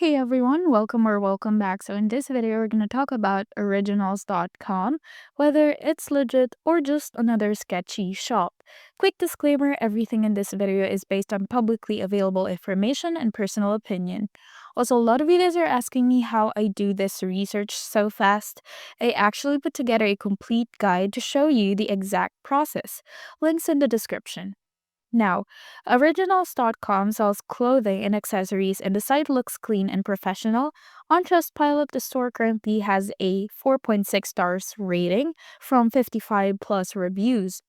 Hey everyone, welcome or welcome back. So in this video, we're going to talk about originals.com, whether it's legit or just another sketchy shop. Quick disclaimer, everything in this video is based on publicly available information and personal opinion. Also, a lot of you guys are asking me how I do this research so fast. I actually put together a complete guide to show you the exact process. Links in the description. Now, Originals.com sells clothing and accessories, and the site looks clean and professional. On Trustpilot, the store currently has a 4.6 stars rating from 55 plus reviews.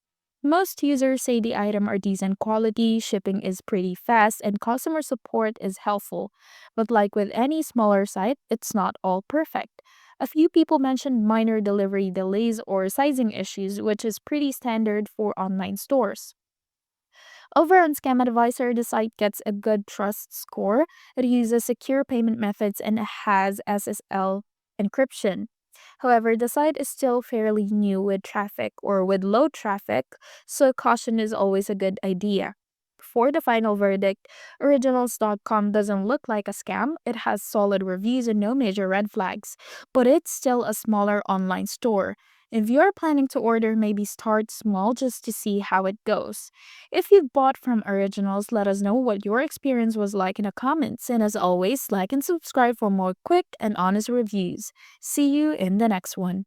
Most users say the item are decent quality, shipping is pretty fast, and customer support is helpful. But like with any smaller site, it's not all perfect. A few people mentioned minor delivery delays or sizing issues, which is pretty standard for online stores. Over on Scam Advisor, the site gets a good trust score. It uses secure payment methods and has SSL encryption. However, the site is still fairly new with traffic or with low traffic, so caution is always a good idea. For the final verdict, Originals.com doesn't look like a scam. It has solid reviews and no major red flags, but it's still a smaller online store. If you're planning to order, maybe start small just to see how it goes. If you've bought from Originals, let us know what your experience was like in the comments. And as always, like and subscribe for more quick and honest reviews. See you in the next one.